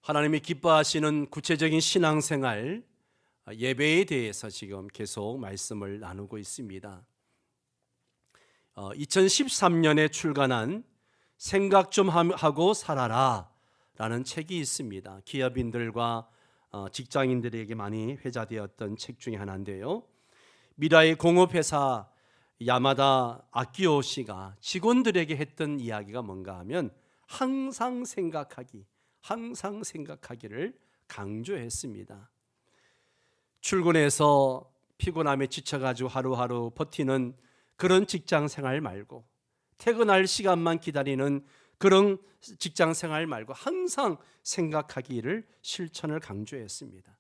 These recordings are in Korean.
하나님이 기뻐하시는 구체적인 신앙생활, 예배에 대해서 지금 계속 말씀을 나누고 있습니다. 2013년에 출간한 생각 좀 하고 살아라 라는 책이 있습니다. 기업인들과 직장인들에게 많이 회자되었던 책 중에 하나인데요, 미라의 공업회사 야마다 아키오 씨가 직원들에게 했던 이야기가 뭔가 하면 항상 생각하기를 강조했습니다. 출근해서 피곤함에 지쳐가지고 하루하루 버티는 그런 직장 생활 말고, 퇴근할 시간만 기다리는 그런 직장 생활 말고 항상 생각하기를 실천을 강조했습니다.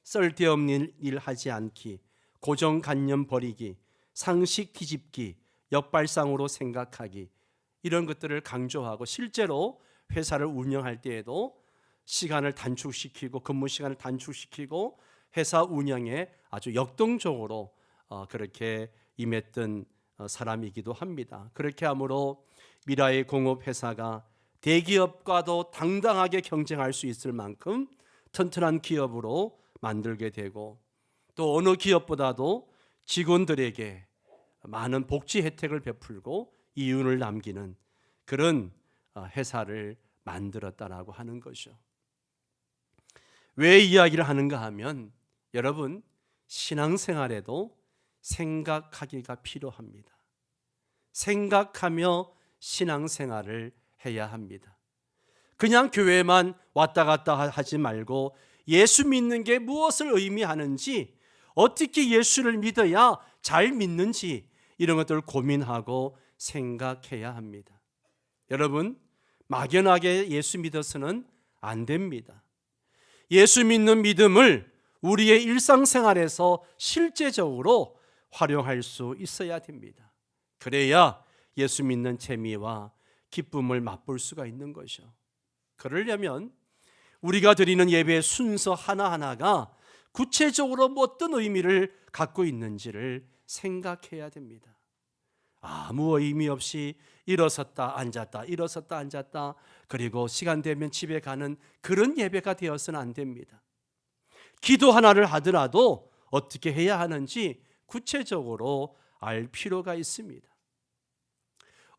쓸데없는 일 하지 않기, 고정관념 버리기, 상식 뒤집기, 역발상으로 생각하기, 이런 것들을 강조하고 실제로 회사를 운영할 때에도 시간을 단축시키고 근무 시간을 단축시키고 회사 운영에 아주 역동적으로 그렇게 임했던 사람이기도 합니다. 그렇게 함으로 미라의 공업회사가 대기업과도 당당하게 경쟁할 수 있을 만큼 튼튼한 기업으로 만들게 되고, 또 어느 기업보다도 직원들에게 많은 복지 혜택을 베풀고 이윤을 남기는 그런 회사를 만들었다라고 하는 것이죠. 왜 이야기를 하는가 하면, 여러분, 신앙생활에도 생각하기가 필요합니다. 생각하며 신앙생활을 해야 합니다. 그냥 교회만 왔다 갔다 하지 말고 예수 믿는 게 무엇을 의미하는지, 어떻게 예수를 믿어야 잘 믿는지, 이런 것들을 고민하고 생각해야 합니다. 여러분, 막연하게 예수 믿어서는 안 됩니다. 예수 믿는 믿음을 우리의 일상생활에서 실제적으로 활용할 수 있어야 됩니다. 그래야 예수 믿는 재미와 기쁨을 맛볼 수가 있는 것이죠. 그러려면 우리가 드리는 예배의 순서 하나하나가 구체적으로 어떤 의미를 갖고 있는지를 생각해야 됩니다. 아무 의미 없이 일어섰다 앉았다 그리고 시간 되면 집에 가는 그런 예배가 되어서는 안 됩니다. 기도 하나를 하더라도 어떻게 해야 하는지 구체적으로 알 필요가 있습니다.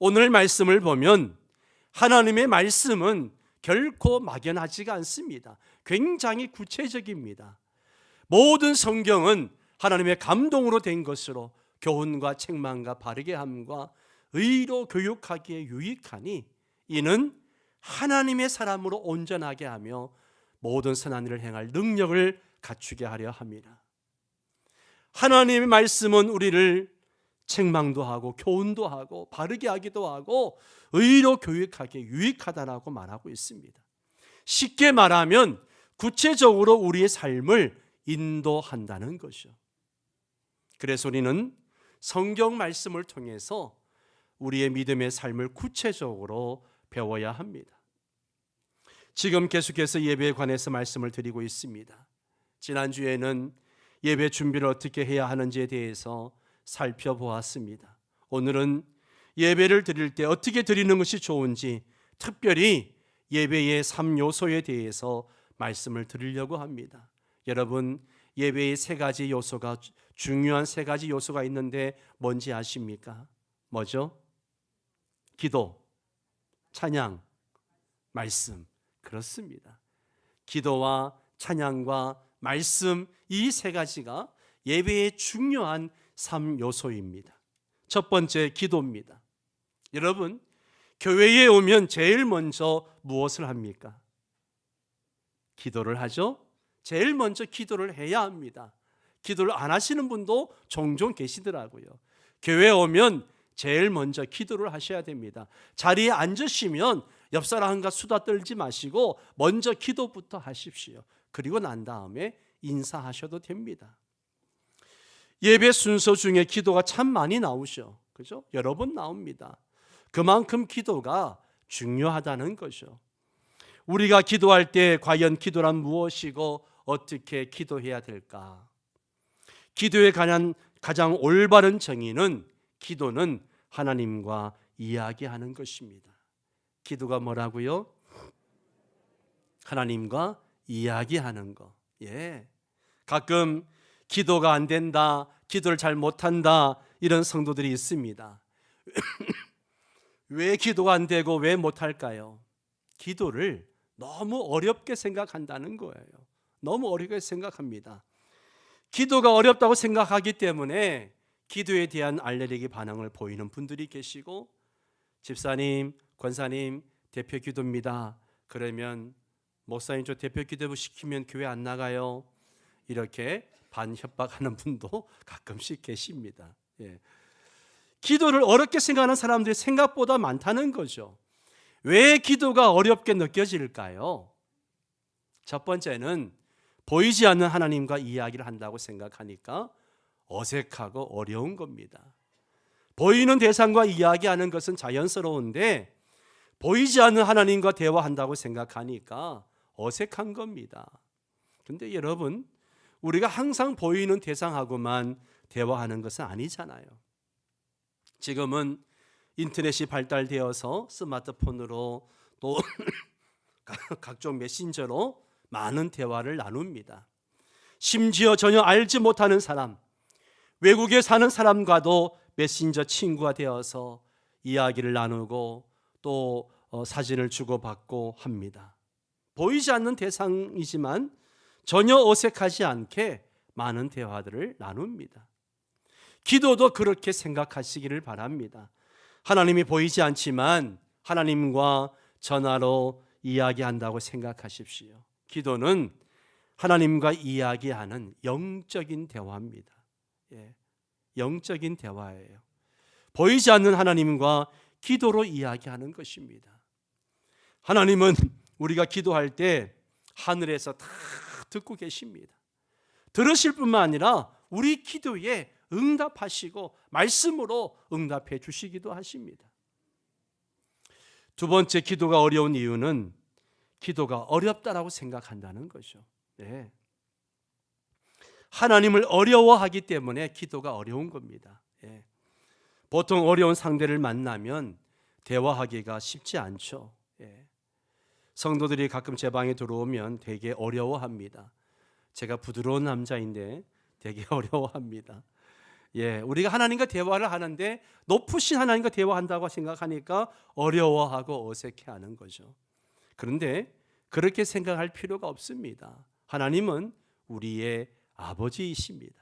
오늘 말씀을 보면 하나님의 말씀은 결코 막연하지가 않습니다. 굉장히 구체적입니다. 모든 성경은 하나님의 감동으로 된 것으로 교훈과 책망과 바르게 함과 의로 교육하기에 유익하니, 이는 하나님의 사람으로 온전하게 하며 모든 선한 일을 행할 능력을 갖추게 하려 함이라. 하나님의 말씀은 우리를 책망도 하고 교훈도 하고 바르게 하기도 하고 의로 교육하기에 유익하다라고 말하고 있습니다. 쉽게 말하면 구체적으로 우리의 삶을 인도한다는 것이죠. 그래서 우리는 성경 말씀을 통해서 우리의 믿음의 삶을 구체적으로 배워야 합니다. 지금 계속해서 예배에 관해서 말씀을 드리고 있습니다. 지난주에는 예배 준비를 어떻게 해야 하는지에 대해서 살펴보았습니다. 오늘은 예배를 드릴 때 어떻게 드리는 것이 좋은지, 특별히 예배의 3요소에 대해서 말씀을 드리려고 합니다. 여러분, 예배의 세 가지 요소가, 중요한 세 가지 요소가 있는데 뭔지 아십니까? 뭐죠? 기도, 찬양, 말씀. 그렇습니다. 기도와 찬양과 말씀, 이 세 가지가 예배의 중요한 3요소입니다. 첫 번째, 기도입니다. 여러분, 교회에 오면 제일 먼저 무엇을 합니까? 기도를 하죠. 제일 먼저 기도를 해야 합니다. 기도를 안 하시는 분도 종종 계시더라고요. 교회에 오면 제일 먼저 기도를 하셔야 됩니다. 자리에 앉으시면 옆 사람과 수다 떨지 마시고 먼저 기도부터 하십시오. 그리고 난 다음에 인사하셔도 됩니다. 예배 순서 중에 기도가 참 많이 나오죠. 그죠? 여러 번 나옵니다. 그만큼 기도가 중요하다는 거죠. 우리가 기도할 때 과연 기도란 무엇이고 어떻게 기도해야 될까? 기도에 관한 가장 올바른 정의는, 기도는 하나님과 이야기하는 것입니다. 기도가 뭐라고요? 하나님과 이야기하는 거. 예. 가끔 기도가 안 된다, 기도를 잘 못한다, 이런 성도들이 있습니다. 왜 기도가 안 되고 왜 못할까요? 기도를 너무 어렵게 생각한다는 거예요. 너무 어렵게 생각합니다. 기도가 어렵다고 생각하기 때문에 기도에 대한 알레르기 반응을 보이는 분들이 계시고, 집사님, 권사님, 대표 기도입니다. 그러면 목사님 저 대표 기도 시키면 교회 안 나가요. 이렇게 반협박하는 분도 가끔씩 계십니다. 예. 기도를 어렵게 생각하는 사람들이 생각보다 많다는 거죠. 왜 기도가 어렵게 느껴질까요? 첫 번째는 보이지 않는 하나님과 이야기를 한다고 생각하니까 어색하고 어려운 겁니다. 보이는 대상과 이야기하는 것은 자연스러운데 보이지 않는 하나님과 대화한다고 생각하니까 어색한 겁니다. 그런데 여러분, 우리가 항상 보이는 대상하고만 대화하는 것은 아니잖아요. 지금은 인터넷이 발달되어서 스마트폰으로 또 각종 메신저로 많은 대화를 나눕니다. 심지어 전혀 알지 못하는 사람, 외국에 사는 사람과도 메신저 친구가 되어서 이야기를 나누고 또 사진을 주고받고 합니다. 보이지 않는 대상이지만 전혀 어색하지 않게 많은 대화들을 나눕니다. 기도도 그렇게 생각하시기를 바랍니다. 하나님이 보이지 않지만 하나님과 전화로 이야기한다고 생각하십시오. 기도는 하나님과 이야기하는 영적인 대화입니다. 예, 영적인 대화예요. 보이지 않는 하나님과 기도로 이야기하는 것입니다. 하나님은 우리가 기도할 때 하늘에서 다 듣고 계십니다. 들으실 뿐만 아니라 우리 기도에 응답하시고 말씀으로 응답해 주시기도 하십니다. 두 번째, 기도가 어려운 이유는 기도가 어렵다라고 생각한다는 거죠. 네. 하나님을 어려워하기 때문에 기도가 어려운 겁니다. 예. 보통 어려운 상대를 만나면 대화하기가 쉽지 않죠. 예. 성도들이 가끔 제 방에 들어오면 되게 어려워합니다. 제가 부드러운 남자인데 되게 어려워합니다. 예, 우리가 하나님과 대화를 하는데 높으신 하나님과 대화한다고 생각하니까 어려워하고 어색해하는 거죠. 그런데 그렇게 생각할 필요가 없습니다. 하나님은 우리의 아버지이십니다.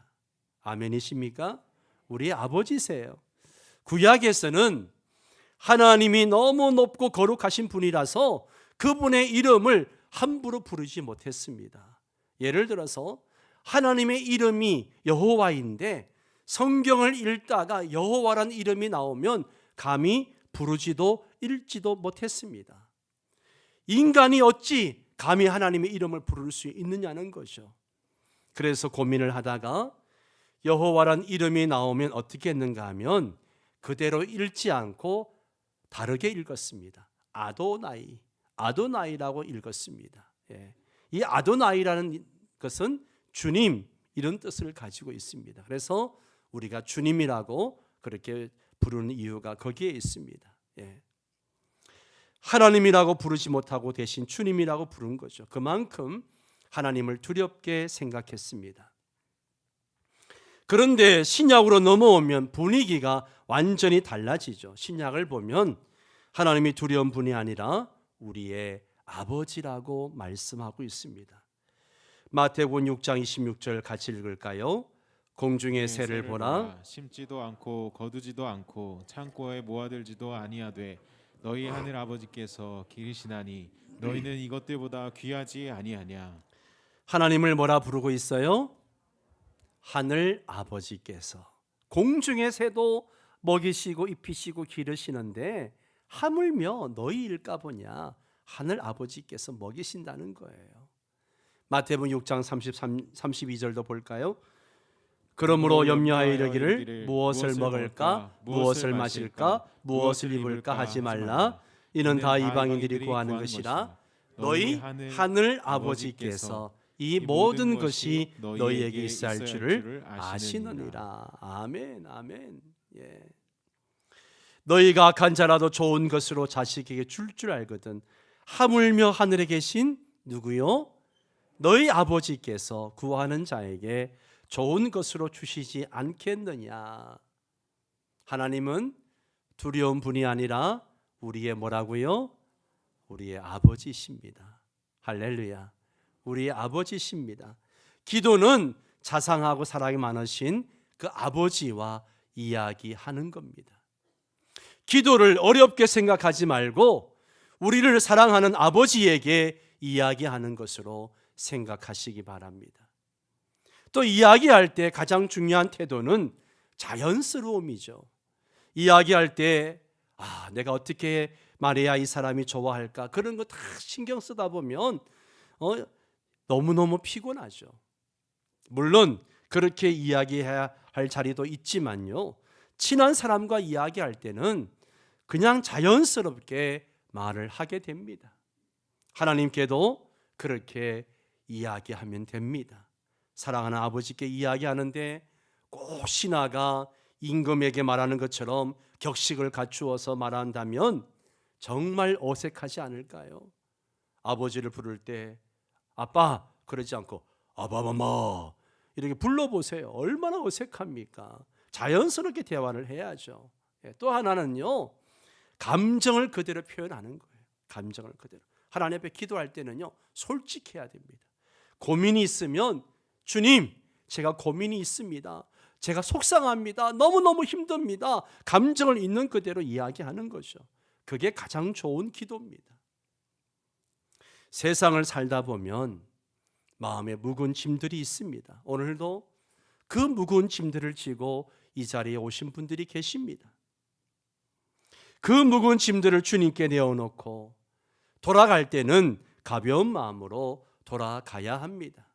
아멘이십니까? 우리의 아버지세요. 구약에서는 하나님이 너무 높고 거룩하신 분이라서 그분의 이름을 함부로 부르지 못했습니다. 예를 들어서 하나님의 이름이 여호와인데 성경을 읽다가 여호와라는 이름이 나오면 감히 부르지도 읽지도 못했습니다. 인간이 어찌 감히 하나님의 이름을 부를 수 있느냐는 거죠. 그래서 고민을 하다가 여호와라는 이름이 나오면 어떻게 했는가 하면 그대로 읽지 않고 다르게 읽었습니다. 아도나이라고 읽었습니다. 예. 이 아도나이라는 것은 주님, 이런 뜻을 가지고 있습니다. 그래서 우리가 주님이라고 그렇게 부르는 이유가 거기에 있습니다. 예. 하나님이라고 부르지 못하고 대신 주님이라고 부른 거죠. 그만큼 하나님을 두렵게 생각했습니다. 그런데 신약으로 넘어오면 분위기가 완전히 달라지죠. 신약을 보면 하나님이 두려운 분이 아니라 우리의 아버지라고 말씀하고 있습니다. 마태복음 6장 26절 같이 읽을까요? 공중의 새를 보라. 심지도 않고 거두지도 않고 창고에 모아들지도 아니하되 너희 하늘 아버지께서 기르시나니 너희는 이것들보다 귀하지 아니하냐. 하나님을 뭐라 부르고 있어요? 하늘 아버지께서. 공중의 새도 먹이시고 입히시고 기르시는데 하물며 너희일까 보냐. 하늘 아버지께서 먹이신다는 거예요. 마태복음 6장 32절도 볼까요? 그러므로 염려하여 이르기를 무엇을 먹을까, 무엇을 마실까, 무엇을 입을까 하지 말라. 이는 다 이방인들이 구하는 것이라. 너희 하늘 아버지께서 이 모든 것이 너희에게 있어야 할 줄을 아시느니라. 아멘, 아멘. 예. 너희가 악한 자라도 좋은 것으로 자식에게 줄 알거든 하물며 하늘에 계신 누구요? 너희 아버지께서 구하는 자에게 좋은 것으로 주시지 않겠느냐. 하나님은 두려운 분이 아니라 우리의 뭐라고요? 우리의 아버지십니다. 할렐루야. 우리의 아버지십니다. 기도는 자상하고 사랑이 많으신 그 아버지와 이야기하는 겁니다. 기도를 어렵게 생각하지 말고 우리를 사랑하는 아버지에게 이야기하는 것으로 생각하시기 바랍니다. 또 이야기할 때 가장 중요한 태도는 자연스러움이죠. 이야기할 때 내가 어떻게 말해야 이 사람이 좋아할까, 그런 거 다 신경 쓰다 보면 너무너무 피곤하죠. 물론 그렇게 이야기해야 할 자리도 있지만요, 친한 사람과 이야기할 때는 그냥 자연스럽게 말을 하게 됩니다. 하나님께도 그렇게 이야기하면 됩니다. 사랑하는 아버지께 이야기하는데 꼭 신하가 임금에게 말하는 것처럼 격식을 갖추어서 말한다면 정말 어색하지 않을까요? 아버지를 부를 때 아빠 그러지 않고 아바마마 이렇게 불러보세요. 얼마나 어색합니까? 자연스럽게 대화를 해야죠. 또 하나는요, 감정을 그대로 표현하는 거예요. 감정을 그대로. 하나님 앞에 기도할 때는요, 솔직해야 됩니다. 고민이 있으면 주님, 제가 고민이 있습니다. 제가 속상합니다. 너무너무 힘듭니다. 감정을 있는 그대로 이야기하는 거죠. 그게 가장 좋은 기도입니다. 세상을 살다 보면 마음에 무거운 짐들이 있습니다. 오늘도 그 무거운 짐들을 지고 이 자리에 오신 분들이 계십니다. 그 무거운 짐들을 주님께 내어놓고 돌아갈 때는 가벼운 마음으로 돌아가야 합니다.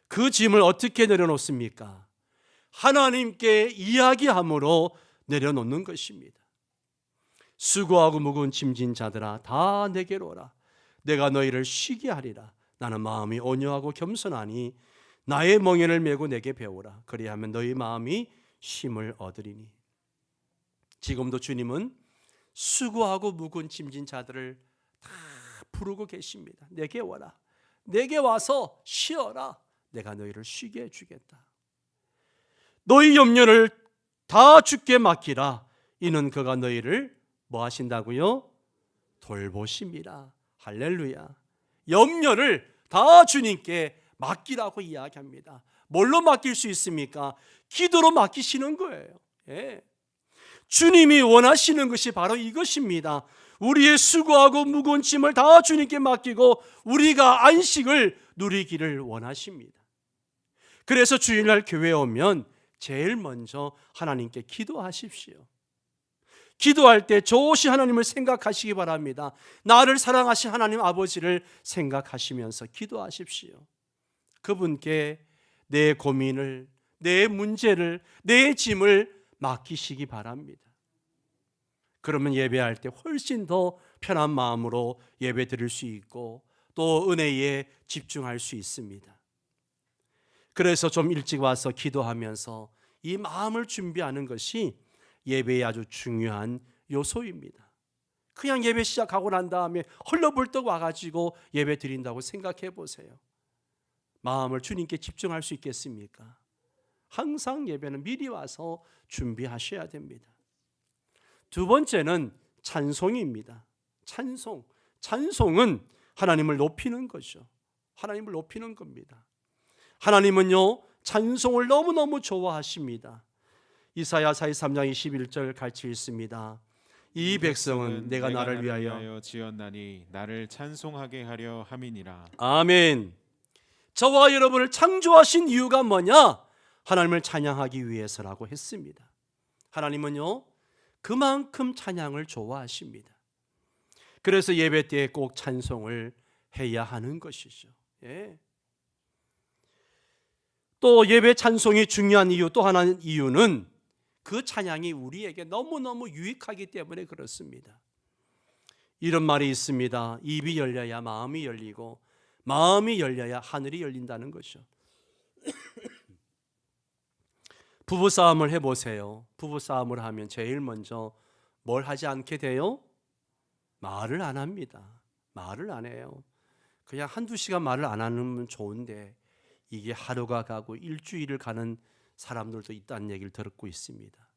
그 짐을 어떻게 내려놓습니까? 하나님께 이야기함으로 내려놓는 것입니다. 수고하고 무거운 짐진 자들아 다 내게로 오라. 내가 너희를 쉬게 하리라. 나는 마음이 온유하고 겸손하니 나의 멍에를 메고 내게 배우라. 그리하면 너희 마음이 쉼을 얻으리니. 지금도 주님은 수고하고 무거운 짐진 자들을 다 부르고 계십니다. 내게 와라. 내게 와서 쉬어라. 내가 너희를 쉬게 해주겠다. 너희 염려를 다 주께 맡기라. 이는 그가 너희를 뭐 하신다고요? 돌보심이라. 할렐루야. 염려를 다 주님께 맡기라고 이야기합니다. 뭘로 맡길 수 있습니까? 기도로 맡기시는 거예요. 주님이 원하시는 것이 바로 이것입니다. 우리의 수고하고 무거운 짐을 다 주님께 맡기고 우리가 안식을 누리기를 원하십니다. 그래서 주일날 교회에 오면 제일 먼저 하나님께 기도하십시오. 기도할 때 조시 하나님을 생각하시기 바랍니다. 나를 사랑하신 하나님 아버지를 생각하시면서 기도하십시오. 그분께 내 고민을, 내 문제를, 내 짐을 맡기시기 바랍니다. 그러면 예배할 때 훨씬 더 편한 마음으로 예배 드릴 수 있고 또 은혜에 집중할 수 있습니다. 그래서 좀 일찍 와서 기도하면서 이 마음을 준비하는 것이 예배의 아주 중요한 요소입니다. 그냥 예배 시작하고 난 다음에 헐레벌떡 와가지고 예배 드린다고 생각해 보세요. 마음을 주님께 집중할 수 있겠습니까? 항상 예배는 미리 와서 준비하셔야 됩니다. 두 번째는 찬송입니다. 찬송은 하나님을 높이는 거죠. 하나님을 높이는 겁니다. 하나님은요, 찬송을 너무너무 좋아하십니다. 이사야 43장 21절 같이 읽습니다. 이 백성은 내가 나를 위하여 지었나니 나를 찬송하게 하려 함이니라. 아멘. 저와 여러분을 창조하신 이유가 뭐냐? 하나님을 찬양하기 위해서라고 했습니다. 하나님은요, 그만큼 찬양을 좋아하십니다. 그래서 예배 때에 꼭 찬송을 해야 하는 것이죠. 또 예배 찬송이 중요한 이유 또 하나는 이유는 그 찬양이 우리에게 너무너무 유익하기 때문에 그렇습니다. 이런 말이 있습니다. 입이 열려야 마음이 열리고 마음이 열려야 하늘이 열린다는 것이죠. 부부싸움을 해보세요. 부부싸움을 하면 제일 먼저 뭘 하지 않게 돼요? 말을 안 합니다. 말을 안 해요. 그냥 한두 시간 말을 안 하면 좋은데 이게 하루가 가고 일주일을 가는 사람들도 있다는 얘기를 듣고 있습니다.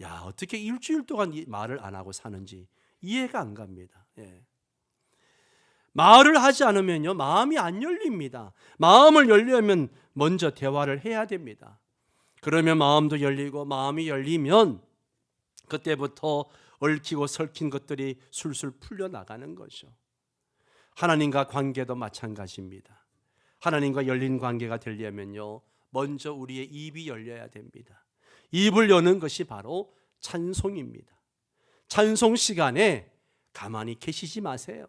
야, 어떻게 일주일 동안 말을 안 하고 사는지 이해가 안 갑니다. 예. 말을 하지 않으면요, 마음이 안 열립니다. 마음을 열려면 먼저 대화를 해야 됩니다. 그러면 마음도 열리고, 마음이 열리면 그때부터 얽히고 설킨 것들이 술술 풀려나가는 거죠. 하나님과 관계도 마찬가지입니다. 하나님과 열린 관계가 되려면요, 먼저 우리의 입이 열려야 됩니다. 입을 여는 것이 바로 찬송입니다. 찬송 시간에 가만히 계시지 마세요.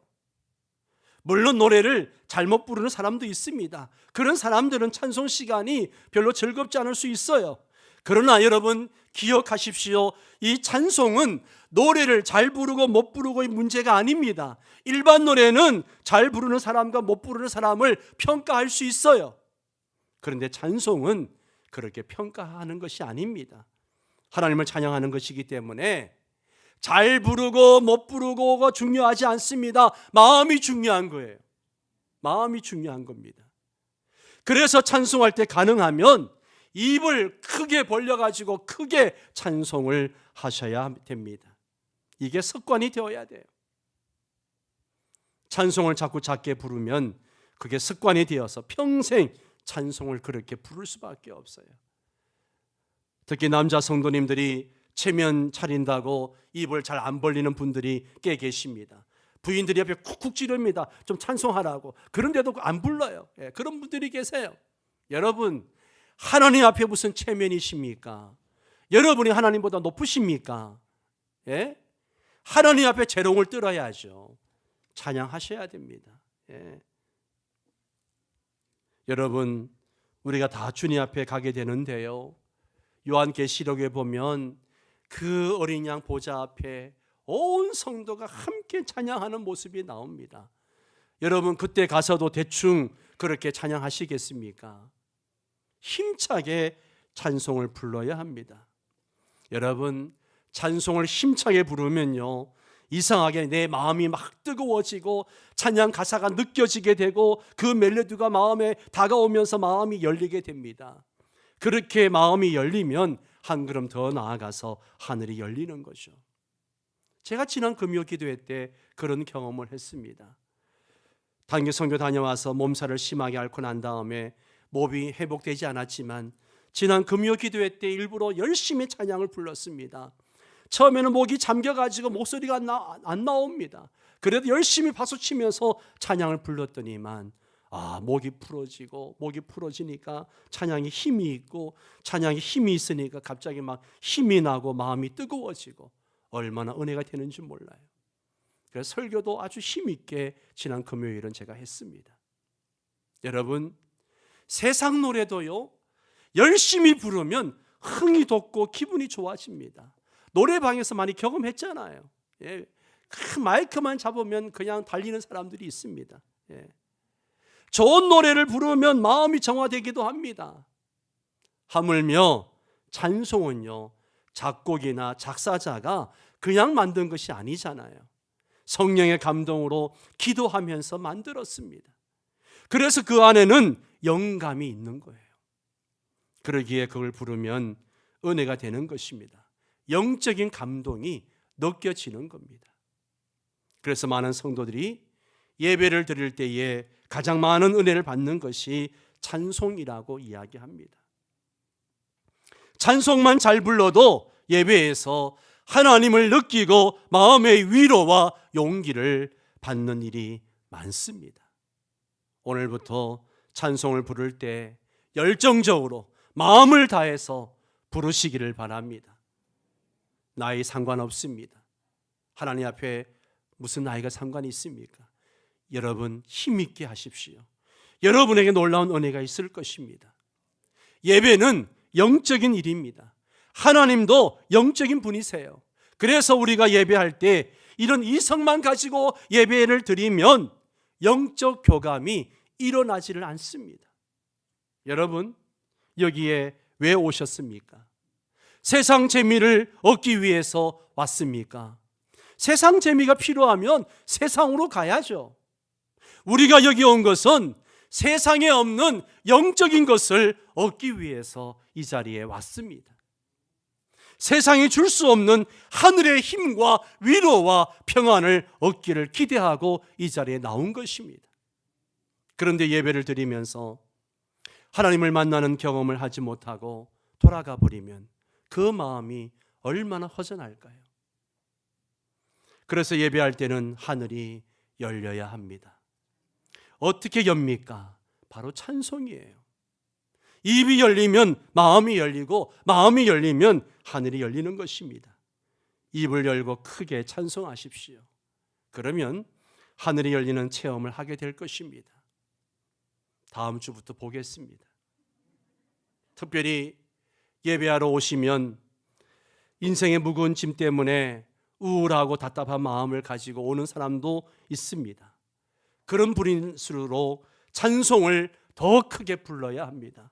물론 노래를 잘못 부르는 사람도 있습니다. 그런 사람들은 찬송 시간이 별로 즐겁지 않을 수 있어요. 그러나 여러분 기억하십시오. 이 찬송은 노래를 잘 부르고 못 부르고의 문제가 아닙니다. 일반 노래는 잘 부르는 사람과 못 부르는 사람을 평가할 수 있어요. 그런데 찬송은 그렇게 평가하는 것이 아닙니다. 하나님을 찬양하는 것이기 때문에 잘 부르고 못 부르고가 중요하지 않습니다. 마음이 중요한 거예요. 마음이 중요한 겁니다. 그래서 찬송할 때 가능하면 입을 크게 벌려가지고 크게 찬송을 하셔야 됩니다. 이게 습관이 되어야 돼요. 찬송을 자꾸 작게 부르면 그게 습관이 되어서 평생 찬송을 그렇게 부를 수밖에 없어요. 특히 남자 성도님들이 체면 차린다고 입을 잘 안 벌리는 분들이 꽤 계십니다. 부인들이 옆에 쿡쿡 찌릅니다. 좀 찬송하라고. 그런데도 안 불러요. 예, 그런 분들이 계세요. 여러분, 하나님 앞에 무슨 체면이십니까? 여러분이 하나님보다 높으십니까? 예? 하나님 앞에 재롱을 떨어야죠. 찬양하셔야 됩니다. 예. 여러분, 우리가 다 주님 앞에 가게 되는데요, 요한계시록에 보면 그 어린 양 보좌 앞에 온 성도가 함께 찬양하는 모습이 나옵니다. 여러분, 그때 가서도 대충 그렇게 찬양하시겠습니까? 힘차게 찬송을 불러야 합니다. 여러분, 찬송을 힘차게 부르면요, 이상하게 내 마음이 막 뜨거워지고 찬양 가사가 느껴지게 되고 그 멜로디가 마음에 다가오면서 마음이 열리게 됩니다. 그렇게 마음이 열리면 한 걸음 더 나아가서 하늘이 열리는 거죠. 제가 지난 금요 기도회 때 그런 경험을 했습니다. 단기 선교 다녀와서 몸살을 심하게 앓고 난 다음에 몸이 회복되지 않았지만 지난 금요 기도회 때 일부러 열심히 찬양을 불렀습니다. 처음에는 목이 잠겨가지고 목소리가 안 나옵니다. 그래도 열심히 박수치면서 찬양을 불렀더니만 목이 풀어지니까 찬양이 힘이 있고, 찬양이 힘이 있으니까 갑자기 막 힘이 나고 마음이 뜨거워지고, 얼마나 은혜가 되는지 몰라요. 그래서 설교도 아주 힘 있게 지난 금요일은 제가 했습니다. 여러분, 세상 노래도요, 열심히 부르면 흥이 돋고 기분이 좋아집니다. 노래방에서 많이 경험했잖아요. 예, 큰 마이크만 잡으면 그냥 달리는 사람들이 있습니다. 예. 좋은 노래를 부르면 마음이 정화되기도 합니다. 하물며 찬송은요, 작곡이나 작사자가 그냥 만든 것이 아니잖아요. 성령의 감동으로 기도하면서 만들었습니다. 그래서 그 안에는 영감이 있는 거예요. 그러기에 그걸 부르면 은혜가 되는 것입니다. 영적인 감동이 느껴지는 겁니다. 그래서 많은 성도들이 예배를 드릴 때에 가장 많은 은혜를 받는 것이 찬송이라고 이야기합니다. 찬송만 잘 불러도 예배에서 하나님을 느끼고 마음의 위로와 용기를 받는 일이 많습니다. 오늘부터 찬송을 부를 때 열정적으로 마음을 다해서 부르시기를 바랍니다. 나이 상관없습니다. 하나님 앞에 무슨 나이가 상관이 있습니까? 여러분 힘있게 하십시오. 여러분에게 놀라운 은혜가 있을 것입니다. 예배는 영적인 일입니다. 하나님도 영적인 분이세요. 그래서 우리가 예배할 때 이런 이성만 가지고 예배를 드리면 영적 교감이 일어나지를 않습니다. 여러분, 여기에 왜 오셨습니까? 세상 재미를 얻기 위해서 왔습니까? 세상 재미가 필요하면 세상으로 가야죠. 우리가 여기 온 것은 세상에 없는 영적인 것을 얻기 위해서 이 자리에 왔습니다. 세상이 줄 수 없는 하늘의 힘과 위로와 평안을 얻기를 기대하고 이 자리에 나온 것입니다. 그런데 예배를 드리면서 하나님을 만나는 경험을 하지 못하고 돌아가 버리면 그 마음이 얼마나 허전할까요? 그래서 예배할 때는 하늘이 열려야 합니다. 어떻게 엽니까? 바로 찬송이에요. 입이 열리면 마음이 열리고 마음이 열리면 하늘이 열리는 것입니다. 입을 열고 크게 찬송하십시오. 그러면 하늘이 열리는 체험을 하게 될 것입니다. 다음 주부터 보겠습니다. 특별히 예배하러 오시면 인생의 무거운 짐 때문에 우울하고 답답한 마음을 가지고 오는 사람도 있습니다. 그런 분일수록 찬송을 더 크게 불러야 합니다.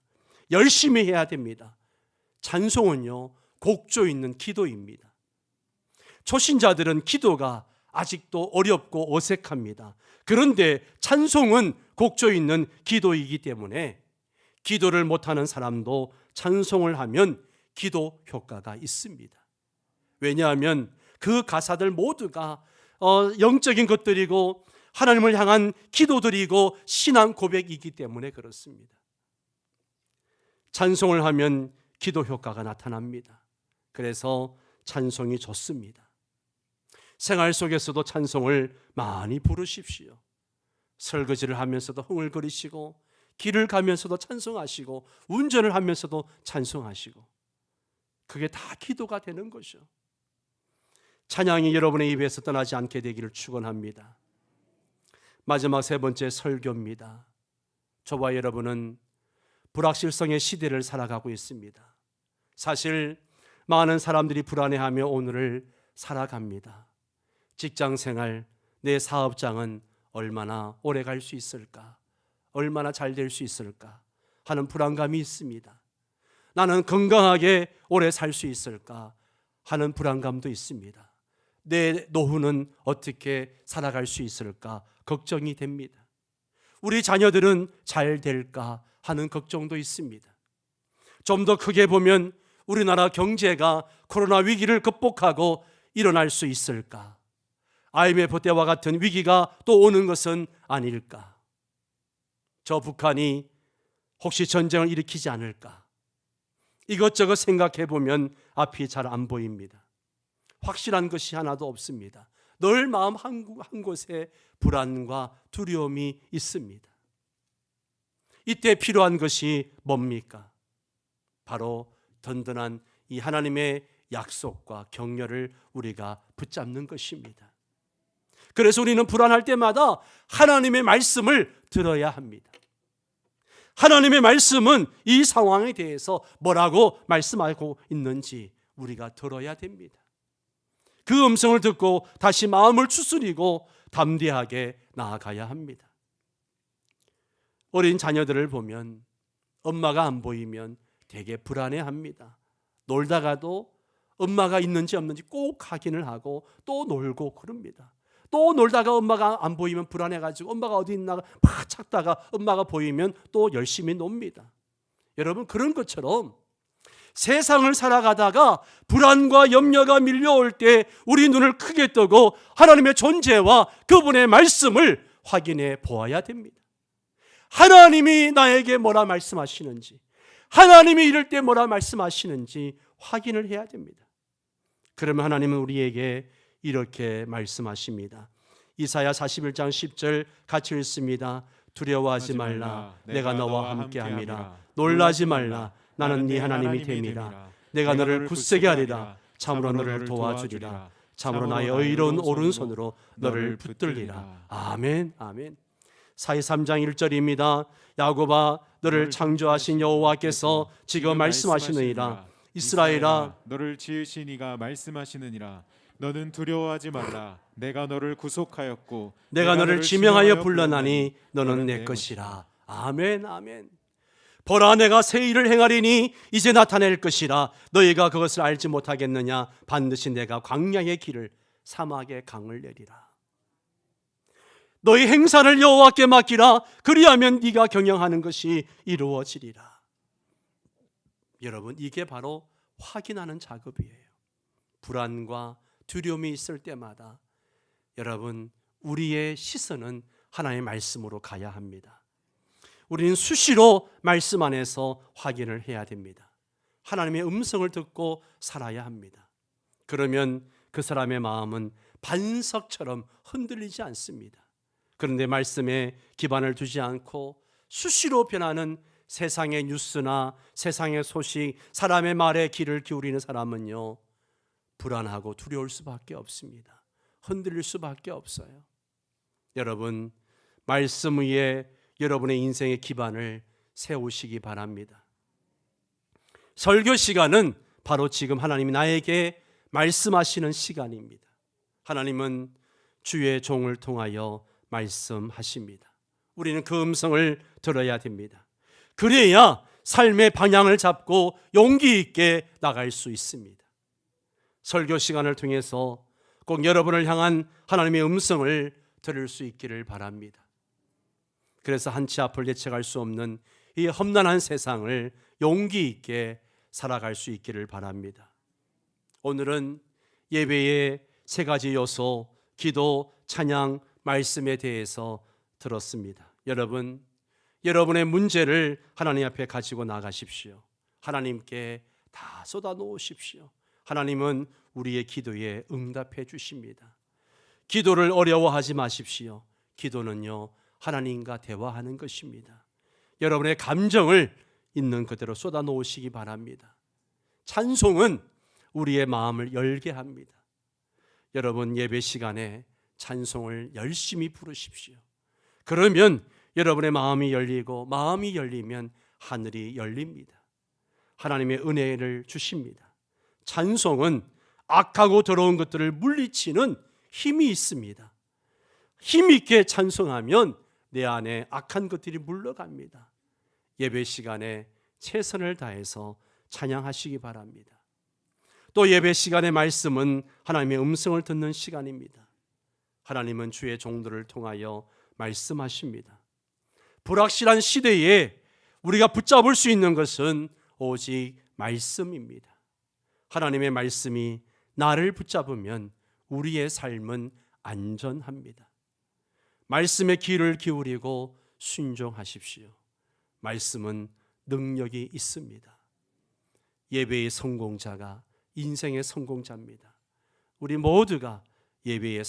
열심히 해야 됩니다. 찬송은요, 곡조 있는 기도입니다. 초신자들은 기도가 아직도 어렵고 어색합니다. 그런데 찬송은 곡조 있는 기도이기 때문에 기도를 못하는 사람도 찬송을 하면 기도 효과가 있습니다. 왜냐하면 그 가사들 모두가 영적인 것들이고 하나님을 향한 기도들이고 신앙 고백이기 때문에 그렇습니다. 찬송을 하면 기도 효과가 나타납니다. 그래서 찬송이 좋습니다. 생활 속에서도 찬송을 많이 부르십시오. 설거지를 하면서도 흥얼거리시고, 길을 가면서도 찬송하시고, 운전을 하면서도 찬송하시고, 그게 다 기도가 되는 거죠. 찬양이 여러분의 입에서 떠나지 않게 되기를 축원합니다. 마지막 세 번째 설교입니다. 저와 여러분은 불확실성의 시대를 살아가고 있습니다. 사실 많은 사람들이 불안해하며 오늘을 살아갑니다. 직장생활, 내 사업장은 얼마나 오래 갈 수 있을까? 얼마나 잘 될 수 있을까? 하는 불안감이 있습니다. 나는 건강하게 오래 살 수 있을까? 하는 불안감도 있습니다. 내 노후는 어떻게 살아갈 수 있을까? 걱정이 됩니다. 우리 자녀들은 잘 될까? 하는 걱정도 있습니다. 좀 더 크게 보면 우리나라 경제가 코로나 위기를 극복하고 일어날 수 있을까? IMF 때와 같은 위기가 또 오는 것은 아닐까? 저 북한이 혹시 전쟁을 일으키지 않을까? 이것저것 생각해 보면 앞이 잘 안 보입니다. 확실한 것이 하나도 없습니다. 늘 마음 한 곳에 불안과 두려움이 있습니다. 이때 필요한 것이 뭡니까? 바로 든든한 이 하나님의 약속과 격려를 우리가 붙잡는 것입니다. 그래서 우리는 불안할 때마다 하나님의 말씀을 들어야 합니다. 하나님의 말씀은 이 상황에 대해서 뭐라고 말씀하고 있는지 우리가 들어야 됩니다. 그 음성을 듣고 다시 마음을 추스리고 담대하게 나아가야 합니다. 어린 자녀들을 보면 엄마가 안 보이면 되게 불안해합니다. 놀다가도 엄마가 있는지 없는지 꼭 확인을 하고 또 놀고 그럽니다. 또 놀다가 엄마가 안 보이면 불안해가지고 엄마가 어디 있나 막 찾다가 엄마가 보이면 또 열심히 놉니다. 여러분, 그런 것처럼 세상을 살아가다가 불안과 염려가 밀려올 때 우리 눈을 크게 뜨고 하나님의 존재와 그분의 말씀을 확인해 보아야 됩니다. 하나님이 나에게 뭐라 말씀하시는지, 하나님이 이럴 때 뭐라 말씀하시는지 확인을 해야 됩니다. 그러면 하나님은 우리에게 이렇게 말씀하십니다. 이사야 41장 10절 같이 읽습니다. 두려워하지 말라, 내가 너와 함께함이라. 놀라지 말라, 나는 네 하나님이 됨이라. 내가 너를 굳세게 하리라. 참으로 너를 도와주리라. 참으로 나의 의로운 오른손으로 너를 붙들리라. 아멘, 아멘. 사이 3장 1절입니다. 야곱아, 너를 창조하신 여호와께서 지금 말씀하시느니라. 이스라엘아, 너를 지으신 이가 말씀하시느니라. 너는 두려워하지 말라. 내가 너를 구속하였고 내가 너를 지명하여 불러나니 너는 내 것이라. 아멘, 아멘. 보라, 내가 새 일을 행하리니 이제 나타낼 것이라. 너희가 그것을 알지 못하겠느냐? 반드시 내가 광야의 길을 사막의 강을 내리라. 너희 행사를 여호와께 맡기라. 그리하면 네가 경영하는 것이 이루어지리라. 여러분, 이게 바로 확인하는 작업이에요. 불안과 두려움이 있을 때마다 여러분, 우리의 시선은 하나님의 말씀으로 가야 합니다. 우리는 수시로 말씀 안에서 확인을 해야 됩니다. 하나님의 음성을 듣고 살아야 합니다. 그러면 그 사람의 마음은 반석처럼 흔들리지 않습니다. 그런데 말씀에 기반을 두지 않고 수시로 변하는 세상의 뉴스나 세상의 소식, 사람의 말에 귀를 기울이는 사람은요, 불안하고 두려울 수밖에 없습니다. 흔들릴 수밖에 없어요. 여러분, 말씀 위에 여러분의 인생의 기반을 세우시기 바랍니다. 설교 시간은 바로 지금 하나님이 나에게 말씀하시는 시간입니다. 하나님은 주의 종을 통하여 말씀하십니다. 우리는 그 음성을 들어야 됩니다. 그래야 삶의 방향을 잡고 용기 있게 나갈 수 있습니다. 설교 시간을 통해서 꼭 여러분을 향한 하나님의 음성을 들을 수 있기를 바랍니다. 그래서 한치 앞을 예측할 수 없는 이 험난한 세상을 용기 있게 살아갈 수 있기를 바랍니다. 오늘은 예배의 세 가지 요소, 기도, 찬양, 말씀에 대해서 들었습니다. 여러분, 여러분의 문제를 하나님 앞에 가지고 나가십시오. 하나님께 다 쏟아 놓으십시오. 하나님은 우리의 기도에 응답해 주십니다. 기도를 어려워하지 마십시오. 기도는요, 하나님과 대화하는 것입니다. 여러분의 감정을 있는 그대로 쏟아 놓으시기 바랍니다. 찬송은 우리의 마음을 열게 합니다. 여러분, 예배 시간에 찬송을 열심히 부르십시오. 그러면 여러분의 마음이 열리고, 마음이 열리면 하늘이 열립니다. 하나님의 은혜를 주십니다. 찬송은 악하고 더러운 것들을 물리치는 힘이 있습니다. 힘 있게 찬송하면 내 안에 악한 것들이 물러갑니다. 예배 시간에 최선을 다해서 찬양하시기 바랍니다. 또 예배 시간의 말씀은 하나님의 음성을 듣는 시간입니다. 하나님은 주의 종들을 통하여 말씀하십니다. 불확실한 시대에 우리가 붙잡을 수 있는 것은 오직 말씀입니다. 하나님의 말씀이 나를 붙잡으면 우리의 삶은 안전합니다. 말씀에 귀를 기울이고 순종하십시오. 말씀은 능력이 있습니다. 예배의 성공자가 인생의 성공자입니다. 우리 모두가 예배의